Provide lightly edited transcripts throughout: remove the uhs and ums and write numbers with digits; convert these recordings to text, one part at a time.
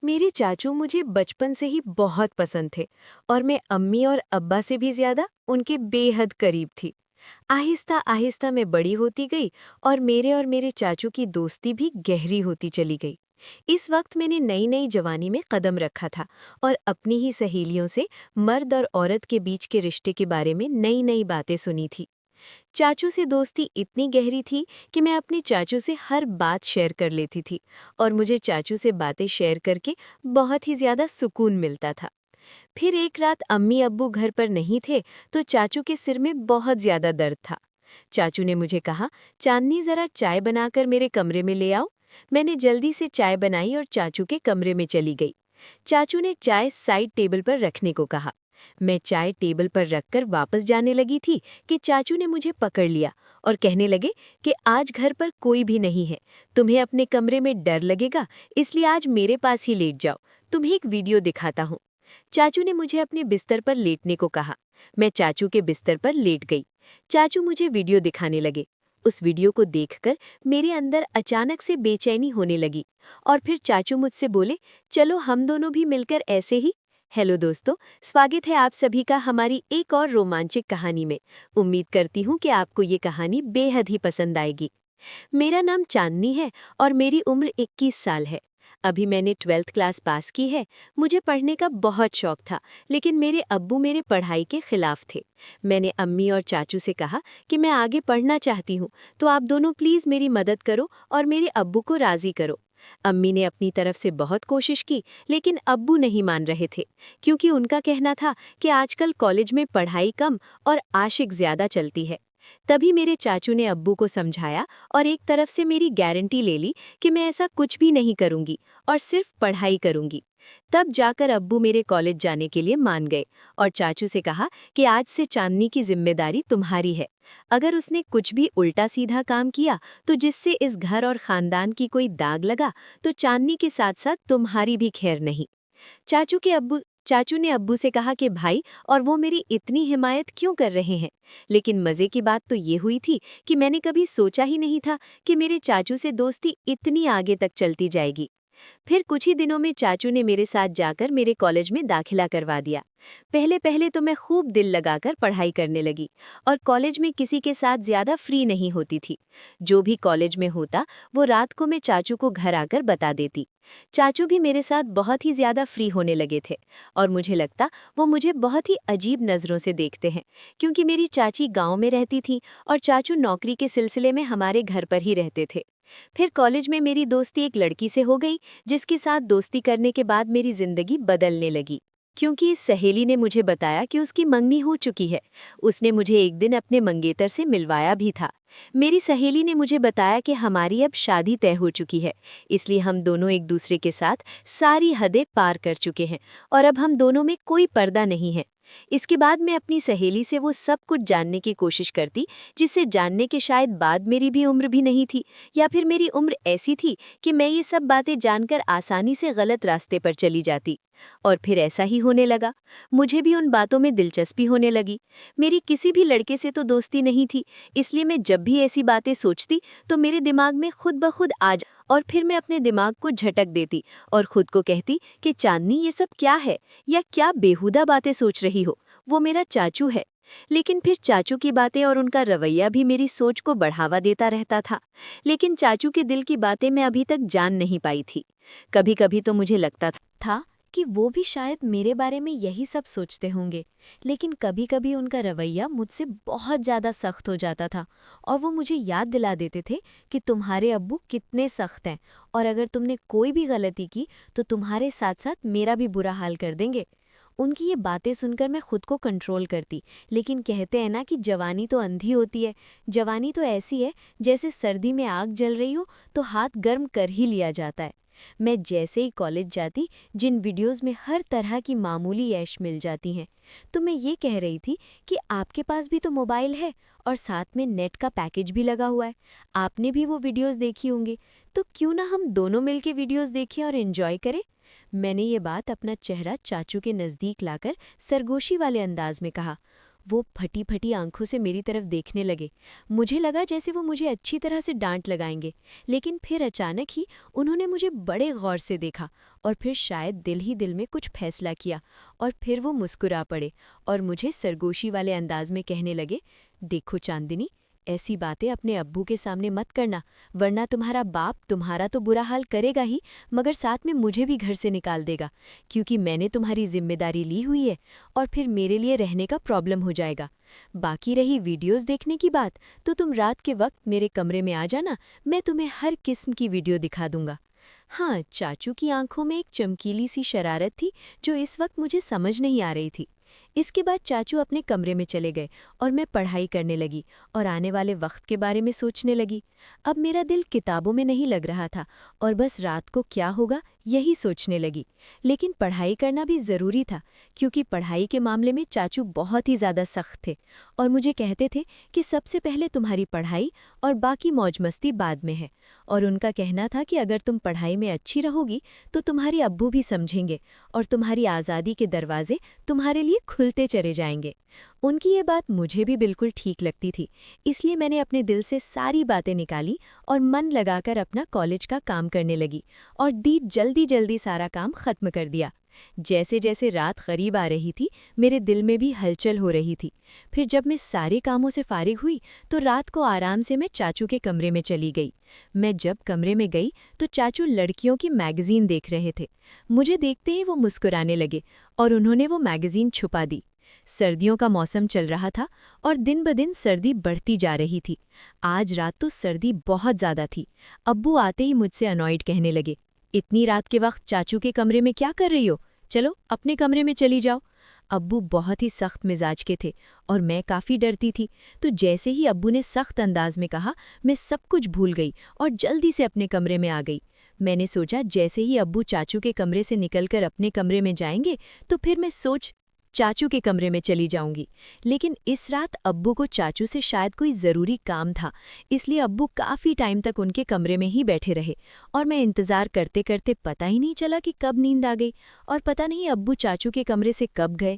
मेरे चाचू मुझे बचपन से ही बहुत पसंद थे और मैं अम्मी और अब्बा से भी ज्यादा उनके बेहद करीब थी। आहिस्ता आहिस्ता मैं बड़ी होती गई और मेरे चाचू की दोस्ती भी गहरी होती चली गई। इस वक्त मैंने नई नई जवानी में कदम रखा था और अपनी ही सहेलियों से मर्द और औरत के बीच के रिश्ते के बारे में नई नई बातें सुनी थी। चाचू से दोस्ती इतनी गहरी थी कि मैं अपने चाचू से हर बात शेयर कर लेती थी और मुझे चाचू से बातें शेयर करके बहुत ही ज्यादा सुकून मिलता था। फिर एक रात अम्मी अब्बू घर पर नहीं थे तो चाचू के सिर में बहुत ज्यादा दर्द था। चाचू ने मुझे कहा, चांदनी जरा चाय बनाकर मेरे कमरे में ले आओ। मैंने जल्दी से चाय बनाई और चाचू के कमरे में चली गई। चाचू ने चाय साइड टेबल पर रखने को कहा। मैं चाय टेबल पर रखकर वापस जाने लगी थी कि चाचू ने मुझे पकड़ लिया और कहने लगे कि आज घर पर कोई भी नहीं है, तुम्हें अपने कमरे में डर लगेगा, इसलिए आज मेरे पास ही लेट जाओ, तुम्हें एक वीडियो दिखाता हूँ। चाचू ने मुझे अपने बिस्तर पर लेटने को कहा। मैं चाचू के बिस्तर पर लेट गई। चाचू मुझे वीडियो दिखाने लगे। उस वीडियो को देखकर मेरे अंदर अचानक से बेचैनी होने लगी और फिर चाचू मुझसे बोले, चलो हम दोनों भी मिलकर ऐसे ही। हेलो दोस्तों, स्वागत है आप सभी का हमारी एक और रोमांचक कहानी में। उम्मीद करती हूँ कि आपको ये कहानी बेहद ही पसंद आएगी। मेरा नाम चांदनी है और मेरी उम्र 21 साल है। अभी मैंने 12th क्लास पास की है। मुझे पढ़ने का बहुत शौक था, लेकिन मेरे अब्बू मेरे पढ़ाई के खिलाफ थे। मैंने अम्मी और चाचू से कहा कि मैं आगे पढ़ना चाहती हूँ, तो आप दोनों प्लीज़ मेरी मदद करो और मेरे अब्बू को राज़ी करो। अम्मी ने अपनी तरफ से बहुत कोशिश की, लेकिन अब्बू नहीं मान रहे थे, क्योंकि उनका कहना था कि आजकल कॉलेज में पढ़ाई कम और आशिक ज़्यादा चलती है। तभी मेरे चाचू ने अब्बू को समझाया और एक तरफ से मेरी गारंटी ले ली कि मैं ऐसा कुछ भी नहीं करूंगी और सिर्फ पढ़ाई करूंगी। तब जाकर अब्बू मेरे कॉलेज जाने के लिए मान गए और चाचू से कहा कि आज से चांदनी की जिम्मेदारी तुम्हारी है। अगर उसने कुछ भी उल्टा सीधा काम किया तो जिससे इस घर और खानदान की कोई दाग लगा तो चांदनी के साथ साथ तुम्हारी भी खैर नहीं। चाचू ने अब्बू से कहा कि भाई और वो मेरी इतनी हिमायत क्यों कर रहे हैं। लेकिन मज़े की बात तो ये हुई थी कि मैंने कभी सोचा ही नहीं था कि मेरे चाचू से दोस्ती इतनी आगे तक चलती जाएगी। फिर कुछ ही दिनों में चाचू ने मेरे साथ जाकर मेरे कॉलेज में दाखिला करवा दिया। पहले पहले तो मैं खूब दिल लगाकर पढ़ाई करने लगी और कॉलेज में किसी के साथ ज़्यादा फ्री नहीं होती थी। जो भी कॉलेज में होता वो रात को मैं चाचू को घर आकर बता देती। चाचू भी मेरे साथ बहुत ही ज़्यादा फ्री होने लगे थे और मुझे लगता वो मुझे बहुत ही अजीब नज़रों से देखते हैं, क्योंकि मेरी चाची गांव में रहती थी और चाचू नौकरी के सिलसिले में हमारे घर पर ही रहते थे। फिर कॉलेज में मेरी दोस्ती एक लड़की से हो गई, जिसके साथ दोस्ती करने के बाद मेरी जिंदगी बदलने लगी, क्योंकि इस सहेली ने मुझे बताया कि उसकी मंगनी हो चुकी है। उसने मुझे एक दिन अपने मंगेतर से मिलवाया भी था। मेरी सहेली ने मुझे बताया कि हमारी अब शादी तय हो चुकी है, इसलिए हम दोनों एक दूसरे के साथ सारी हदें पार कर चुके हैं और अब हम दोनों में कोई पर्दा नहीं है। इसके बाद मैं अपनी सहेली से वो सब कुछ जानने की कोशिश करती जिसे जानने के शायद बाद मेरी भी उम्र भी नहीं थी, या फिर मेरी उम्र ऐसी थी कि मैं ये सब बातें जानकर आसानी से गलत रास्ते पर चली जाती। और फिर ऐसा ही होने लगा। मुझे भी उन बातों में दिलचस्पी होने लगी। मेरी किसी भी लड़के से तो दोस्ती नहीं थी, इसलिए मैं जब भी ऐसी बातें सोचती तो मेरे दिमाग में खुद ब खुद और फिर मैं अपने दिमाग को झटक देती और खुद को कहती कि चांदनी ये सब क्या है, या क्या बेहुदा बातें सोच रही हो, वो मेरा चाचू है। लेकिन फिर चाचू की बातें और उनका रवैया भी मेरी सोच को बढ़ावा देता रहता था। लेकिन चाचू के दिल की बातें मैं अभी तक जान नहीं पाई थी। कभी कभी तो मुझे लगता था कि वो भी शायद मेरे बारे में यही सब सोचते होंगे, लेकिन कभी कभी उनका रवैया मुझसे बहुत ज़्यादा सख्त हो जाता था और वो मुझे याद दिला देते थे कि तुम्हारे अब्बू कितने सख्त हैं और अगर तुमने कोई भी गलती की तो तुम्हारे साथ साथ मेरा भी बुरा हाल कर देंगे। उनकी ये बातें सुनकर मैं खुद को कंट्रोल करती, लेकिन कहते हैं ना कि जवानी तो अंधी होती है। जवानी तो ऐसी है जैसे सर्दी में आग जल रही हो तो हाथ गर्म कर ही लिया जाता है। मैं जैसे ही कॉलेज जाती, जिन वीडियोस में हर तरह की मामूली ऐश मिल जाती हैं, तो मैं ये कह रही थी कि आपके पास भी तो मोबाइल है और साथ में नेट का पैकेज भी लगा हुआ है, आपने भी वो वीडियोस देखी होंगी, तो क्यों ना हम दोनों मिलके वीडियोस देखें और एंजॉय करें। मैंने ये बात अपना चेहरा चाचू के नज़दीक लाकर सरगोशी वाले अंदाज में कहा। वो फटी फटी आंखों से मेरी तरफ देखने लगे। मुझे लगा जैसे वो मुझे अच्छी तरह से डांट लगाएंगे, लेकिन फिर अचानक ही उन्होंने मुझे बड़े गौर से देखा और फिर शायद दिल ही दिल में कुछ फैसला किया और फिर वो मुस्कुरा पड़े और मुझे सरगोशी वाले अंदाज में कहने लगे, देखो चांदनी, ऐसी बातें अपने अब्बू के सामने मत करना, वरना तुम्हारा बाप तुम्हारा तो बुरा हाल करेगा ही, मगर साथ में मुझे भी घर से निकाल देगा, क्योंकि मैंने तुम्हारी जिम्मेदारी ली हुई है और फिर मेरे लिए रहने का प्रॉब्लम हो जाएगा। बाकी रही वीडियोस देखने की बात, तो तुम रात के वक्त मेरे कमरे में आ जाना, मैं तुम्हें हर किस्म की वीडियो दिखा दूंगा। हाँ, चाचू की आंखों में एक चमकीली सी शरारत थी जो इस वक्त मुझे समझ नहीं आ रही थी। इसके बाद चाचू अपने कमरे में चले गए और मैं पढ़ाई करने लगी और आने वाले वक्त के बारे में सोचने लगी। अब मेरा दिल किताबों में नहीं लग रहा था और बस रात को क्या होगा यही सोचने लगी। लेकिन पढ़ाई करना भी ज़रूरी था, क्योंकि पढ़ाई के मामले में चाचू बहुत ही ज़्यादा सख्त थे और मुझे कहते थे कि सबसे पहले तुम्हारी पढ़ाई और बाकी मौज मस्ती बाद में है। और उनका कहना था कि अगर तुम पढ़ाई में अच्छी रहोगी तो तुम्हारे अब्बू भी समझेंगे और तुम्हारी आज़ादी के दरवाजे तुम्हारे लिए खुलते चले जाएंगे। उनकी ये बात मुझे भी बिल्कुल ठीक लगती थी, इसलिए मैंने अपने दिल से सारी बातें निकाली और मन लगाकर अपना कॉलेज का काम करने लगी और जल्दी जल्दी सारा काम खत्म कर दिया। जैसे जैसे रात करीब आ रही थी, मेरे दिल में भी हलचल हो रही थी। फिर जब मैं सारे कामों से फारिग हुई तो रात को आराम से मैं चाचू के कमरे में चली गई। मैं जब कमरे में गई तो चाचू लड़कियों की मैगज़ीन देख रहे थे। मुझे देखते ही वो मुस्कुराने लगे और उन्होंने वो मैगज़ीन छुपा दी। सर्दियों का मौसम चल रहा था और दिन ब दिन सर्दी बढ़ती जा रही थी। आज रात तो सर्दी बहुत ज़्यादा थी। अब्बू आते ही मुझसे अनॉयड कहने लगे, इतनी रात के वक्त चाचू के कमरे में क्या कर रही हो? चलो अपने कमरे में चली जाओ। अब्बू बहुत ही सख्त मिजाज के थे और मैं काफ़ी डरती थी, तो जैसे ही अब्बू ने सख्त अंदाज में कहा, मैं सब कुछ भूल गई और जल्दी से अपने कमरे में आ गई। मैंने सोचा जैसे ही अब्बू चाचू के कमरे से निकलकर अपने कमरे में जाएंगे तो फिर मैं चाचू के कमरे में चली जाऊंगी। लेकिन इस रात अब्बू को चाचू से शायद कोई ज़रूरी काम था, इसलिए अब्बू काफ़ी टाइम तक उनके कमरे में ही बैठे रहे और मैं इंतज़ार करते करते पता ही नहीं चला कि कब नींद आ गई और पता नहीं अब्बू चाचू के कमरे से कब गए।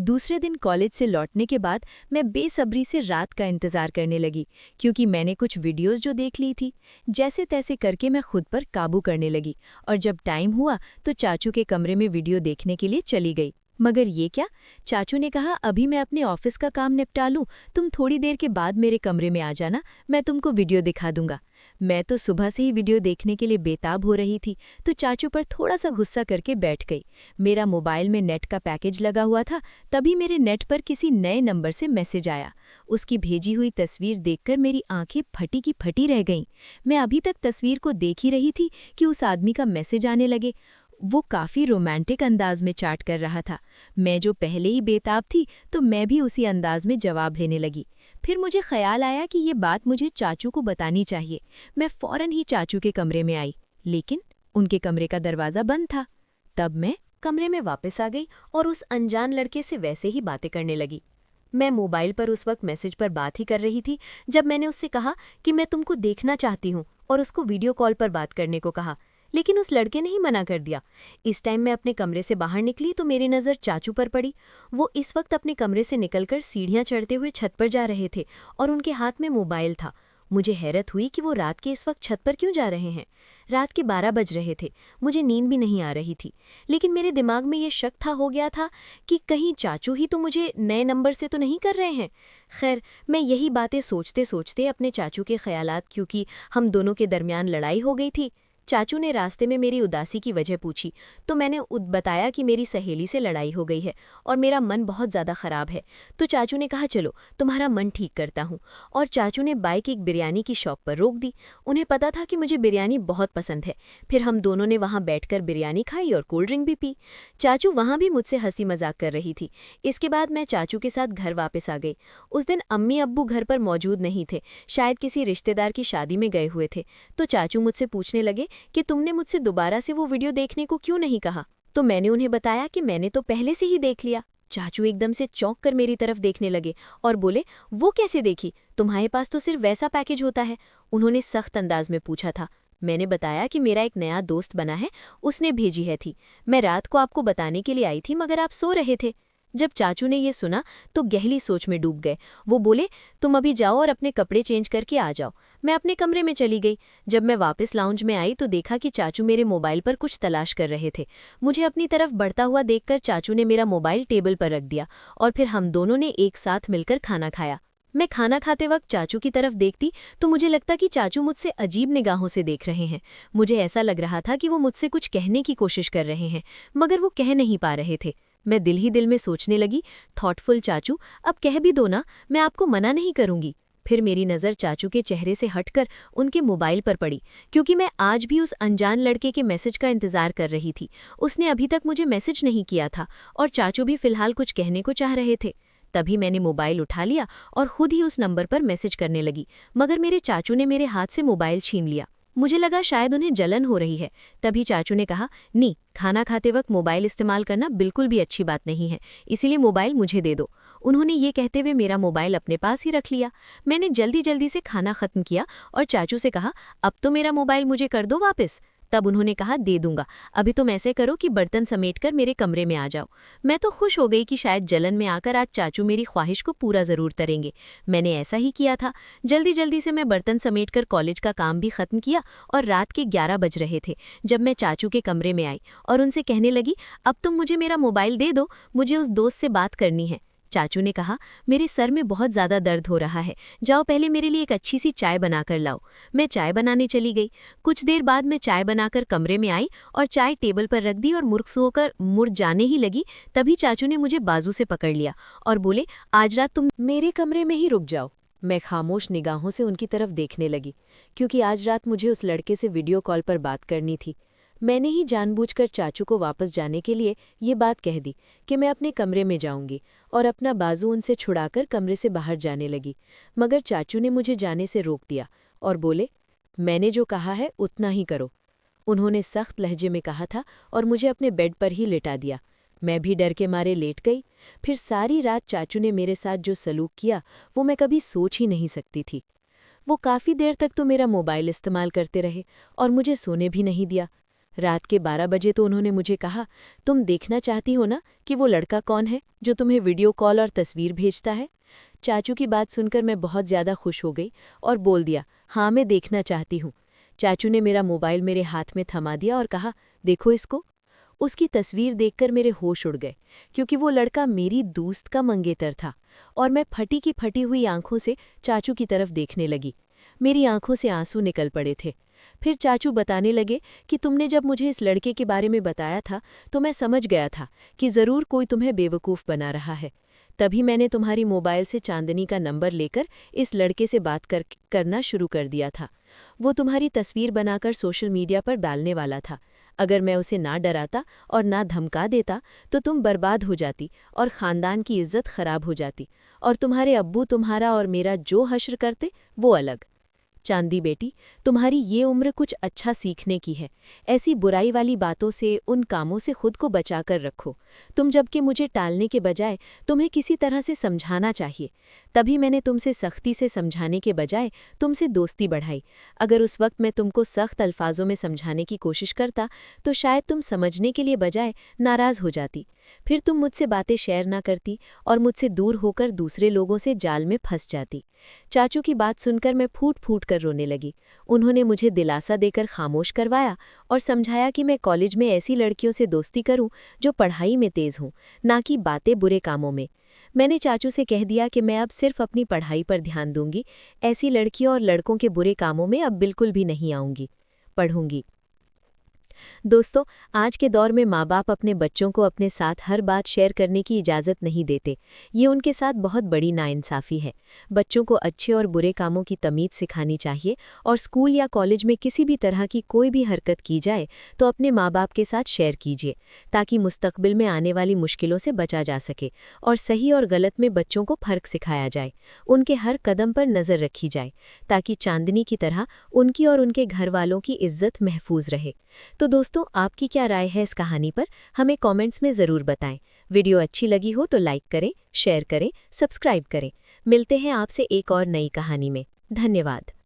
दूसरे दिन कॉलेज से लौटने के बाद मैं बेसब्री से रात का इंतज़ार करने लगी, क्योंकि मैंने कुछ वीडियोस जो देख ली थी। जैसे तैसे करके मैं खुद पर काबू करने लगी और जब टाइम हुआ तो चाचू के कमरे में वीडियो देखने के लिए चली गई। मगर ये क्या, चाचू ने कहा अभी मैं अपने ऑफिस का काम निपटा लूं, तुम थोड़ी देर के बाद मेरे कमरे में आ जाना, मैं तुमको वीडियो दिखा दूंगा। मैं तो सुबह से ही वीडियो देखने के लिए बेताब हो रही थी, तो चाचू पर थोड़ा सा गुस्सा करके बैठ गई। मेरा मोबाइल में नेट का पैकेज लगा हुआ था, तभी मेरे नेट पर किसी नए नंबर से मैसेज आया। उसकी भेजी हुई तस्वीर देखकर मेरी आंखें फटी की फटी रह गईं। मैं अभी तक तस्वीर को देख ही रही थी कि उस आदमी का मैसेज आने लगे। वो काफ़ी रोमांटिक अंदाज में चैट कर रहा था। मैं जो पहले ही बेताब थी, तो मैं भी उसी अंदाज में जवाब लेने लगी। फिर मुझे ख्याल आया कि ये बात मुझे चाचू को बतानी चाहिए। मैं फ़ौरन ही चाचू के कमरे में आई, लेकिन उनके कमरे का दरवाज़ा बंद था। तब मैं कमरे में वापस आ गई और उस अनजान लड़के से वैसे ही बातें करने लगी। मैं मोबाइल पर उस वक्त मैसेज पर बात ही कर रही थी जब मैंने उससे कहा कि मैं तुमको देखना चाहती हूँ और उसको वीडियो कॉल पर बात करने को कहा, लेकिन उस लड़के ने ही मना कर दिया। इस टाइम मैं अपने कमरे से बाहर निकली तो मेरी नज़र चाचू पर पड़ी। वो इस वक्त अपने कमरे से निकलकर सीढ़ियाँ चढ़ते हुए छत पर जा रहे थे और उनके हाथ में मोबाइल था। मुझे हैरत हुई कि वो रात के इस वक्त छत पर क्यों जा रहे हैं। रात के 12 बज रहे थे, मुझे नींद भी नहीं आ रही थी, लेकिन मेरे दिमाग में ये शक था हो गया था कि कहीं चाचू ही तो मुझे नए नंबर से तो नहीं कर रहे हैं। खैर, मैं यही बातें सोचते सोचते अपने चाचू के ख्यालात, क्योंकि हम दोनों के दरमियान लड़ाई हो गई थी। चाचू ने रास्ते में मेरी उदासी की वजह पूछी तो मैंने बताया कि मेरी सहेली से लड़ाई हो गई है और मेरा मन बहुत ज़्यादा ख़राब है। तो चाचू ने कहा चलो तुम्हारा मन ठीक करता हूँ, और चाचू ने बाइक एक बिरयानी की शॉप पर रोक दी। उन्हें पता था कि मुझे बिरयानी बहुत पसंद है। फिर हम दोनों ने वहाँ बैठकर बिरयानी खाई और कोल्ड ड्रिंक भी पी। चाचू वहाँ भी मुझसे हंसी मजाक कर रही थी। इसके बाद मैं चाचू के साथ घर वापस आ गई। उस दिन अम्मी अब्बू घर पर मौजूद नहीं थे, शायद किसी रिश्तेदार की शादी में गए हुए थे। तो चाचू मुझसे पूछने लगे कि तुमने मुझसे दोबारा से वो वीडियो देखने को क्यों नहीं कहा। तो मैंने उन्हें बताया कि मैंने तो पहले से ही देख लिया। चाचू एकदम से चौंक कर मेरी तरफ देखने लगे और बोले, वो कैसे देखी, तुम्हारे पास तो सिर्फ वैसा पैकेज होता है। उन्होंने सख्त अंदाज में पूछा था। मैंने बताया कि मेरा एक नया दोस्त बना है, उसने भेजी है थी। मैं रात को आपको बताने के लिए आई थी, मगर आप सो रहे थे। जब चाचू ने ये सुना तो गहरी सोच में डूब गए। वो बोले, तुम अभी जाओ और अपने कपड़े चेंज करके आ जाओ। मैं अपने कमरे में चली गई। जब मैं वापस लाउंज में आई तो देखा कि चाचू मेरे मोबाइल पर कुछ तलाश कर रहे थे। मुझे अपनी तरफ बढ़ता हुआ देखकर चाचू ने मेरा मोबाइल टेबल पर रख दिया और फिर हम दोनों ने एक साथ मिलकर खाना खाया। मैं खाना खाते वक्त चाचू की तरफ देखती तो मुझे लगता कि चाचू मुझसे अजीब निगाहों से देख रहे हैं। मुझे ऐसा लग रहा था कि वो मुझसे कुछ कहने की कोशिश कर रहे हैं, मगर वो कह नहीं पा रहे थे। मैं दिल ही दिल में सोचने लगी, थॉटफुल चाचू, अब कह भी दो ना, मैं आपको मना नहीं करूंगी। फिर मेरी नज़र चाचू के चेहरे से हटकर उनके मोबाइल पर पड़ी, क्योंकि मैं आज भी उस अनजान लड़के के मैसेज का इंतज़ार कर रही थी। उसने अभी तक मुझे मैसेज नहीं किया था और चाचू भी फिलहाल कुछ कहने को चाह रहे थे। तभी मैंने मोबाइल उठा लिया और खुद ही उस नंबर पर मैसेज करने लगी, मगर मेरे चाचू ने मेरे हाथ से मोबाइल छीन लिया। मुझे लगा शायद उन्हें जलन हो रही है। तभी चाचू ने कहा, नी, खाना खाते वक्त मोबाइल इस्तेमाल करना बिल्कुल भी अच्छी बात नहीं है, इसीलिए मोबाइल मुझे दे दो। उन्होंने ये कहते हुए मेरा मोबाइल अपने पास ही रख लिया। मैंने जल्दी जल्दी से खाना खत्म किया और चाचू से कहा, अब तो मेरा मोबाइल मुझे कर दो वापस। तब उन्होंने कहा, दे दूंगा, अभी तुम ऐसे करो कि बर्तन समेटकर मेरे कमरे में आ जाओ। मैं तो खुश हो गई कि शायद जलन में आकर आज चाचू मेरी ख्वाहिश को पूरा ज़रूर करेंगे। मैंने ऐसा ही किया था। जल्दी जल्दी से मैं बर्तन समेटकर कॉलेज का काम भी ख़त्म किया और रात के 11 बज रहे थे जब मैं चाचू के कमरे में आई और उनसे कहने लगी, अब तुम मुझे मेरा मोबाइल दे दो, मुझे उस दोस्त से बात करनी है। चाचू ने कहा, मेरे सर में बहुत ज़्यादा दर्द हो रहा है, जाओ पहले मेरे लिए एक अच्छी सी चाय बनाकर लाओ। मैं चाय बनाने चली गई। कुछ देर बाद मैं चाय बनाकर कमरे में आई और चाय टेबल पर रख दी और मुर्ख होकर मुड़ जाने ही लगी। तभी चाचू ने मुझे बाजू से पकड़ लिया और बोले, आज रात तुम मेरे कमरे में ही रुक जाओ। मैं खामोश निगाहों से उनकी तरफ देखने लगी, क्योंकि आज रात मुझे उस लड़के से वीडियो कॉल पर बात करनी थी। मैंने ही जानबूझकर चाचू को वापस जाने के लिए ये बात कह दी कि मैं अपने कमरे में जाऊंगी और अपना बाजू उनसे छुड़ाकर कमरे से बाहर जाने लगी। मगर चाचू ने मुझे जाने से रोक दिया और बोले, मैंने जो कहा है उतना ही करो। उन्होंने सख्त लहजे में कहा था और मुझे अपने बेड पर ही लिटा दिया। मैं भी डर के मारे लेट गई। फिर सारी रात चाचू ने मेरे साथ जो सलूक किया वो मैं कभी सोच ही नहीं सकती थी। वो काफ़ी देर तक तो मेरा मोबाइल इस्तेमाल करते रहे और मुझे सोने भी नहीं दिया। रात के 12 बजे तो उन्होंने मुझे कहा, तुम देखना चाहती हो ना कि वो लड़का कौन है जो तुम्हें वीडियो कॉल और तस्वीर भेजता है। चाचू की बात सुनकर मैं बहुत ज़्यादा खुश हो गई और बोल दिया, हाँ मैं देखना चाहती हूँ। चाचू ने मेरा मोबाइल मेरे हाथ में थमा दिया और कहा, देखो इसको। उसकी तस्वीर देखकर मेरे होश उड़ गए, क्योंकि वो लड़का मेरी दोस्त का मंगेतर था और मैं फटी की फटी हुई आंखों से चाचू की तरफ देखने लगी। मेरी आंखों से आंसू निकल पड़े थे। फिर चाचू बताने लगे कि तुमने जब मुझे इस लड़के के बारे में बताया था तो मैं समझ गया था कि ज़रूर कोई तुम्हें बेवकूफ़ बना रहा है। तभी मैंने तुम्हारी मोबाइल से चांदनी का नंबर लेकर इस लड़के से बात करना शुरू कर दिया था। वो तुम्हारी तस्वीर बनाकर सोशल मीडिया पर डालने वाला था। अगर मैं उसे ना डराता और ना धमका देता तो तुम बर्बाद हो जाती और ख़ानदान की इज्जत ख़राब हो जाती और तुम्हारे अब्बू तुम्हारा और मेरा जो हश्र करते वो अलग। चांदी बेटी, तुम्हारी ये उम्र कुछ अच्छा सीखने की है। ऐसी बुराई वाली बातों से, उन कामों से खुद को बचाकर रखो। तुम जबकि मुझे टालने के बजाय तुम्हें किसी तरह से समझाना चाहिए। तभी मैंने तुमसे सख्ती से समझाने के बजाय तुमसे दोस्ती बढ़ाई। अगर उस वक्त मैं तुमको सख्त अल्फाजों में समझाने की कोशिश करता तो शायद तुम समझने के लिए बजाय नाराज़ हो जाती। फिर तुम मुझसे बातें शेयर ना करती और मुझसे दूर होकर दूसरे लोगों से जाल में फंस जाती। चाचू की बात सुनकर मैं फूट फूट कर रोने लगी। उन्होंने मुझे दिलासा देकर खामोश करवाया और समझाया कि मैं कॉलेज में ऐसी लड़कियों से दोस्ती करूं जो पढ़ाई में तेज़ हों, ना कि बातें बुरे कामों में। मैंने चाचू से कह दिया कि मैं अब सिर्फ अपनी पढ़ाई पर ध्यान दूंगी, ऐसी लड़कियों और लड़कों के बुरे कामों में अब बिल्कुल भी नहीं आऊंगी, पढ़ूंगी। दोस्तों, आज के दौर में माँ बाप अपने बच्चों को अपने साथ हर बात शेयर करने की इजाज़त नहीं देते। ये उनके साथ बहुत बड़ी नाइंसाफ़ी है। बच्चों को अच्छे और बुरे कामों की तमीज़ सिखानी चाहिए और स्कूल या कॉलेज में किसी भी तरह की कोई भी हरकत की जाए तो अपने माँ बाप के साथ शेयर कीजिए, ताकि मुस्तकबिल में आने वाली मुश्किलों से बचा जा सके और सही और गलत में बच्चों को फ़र्क सिखाया जाए। उनके हर कदम पर नज़र रखी जाए ताकि चांदनी की तरह उनकी और उनके घर वालों की इज्जत महफूज रहे। तो दोस्तों, आपकी क्या राय है इस कहानी पर, हमें कमेंट्स में ज़रूर बताएं। वीडियो अच्छी लगी हो तो लाइक करें, शेयर करें, सब्सक्राइब करें। मिलते हैं आपसे एक और नई कहानी में। धन्यवाद।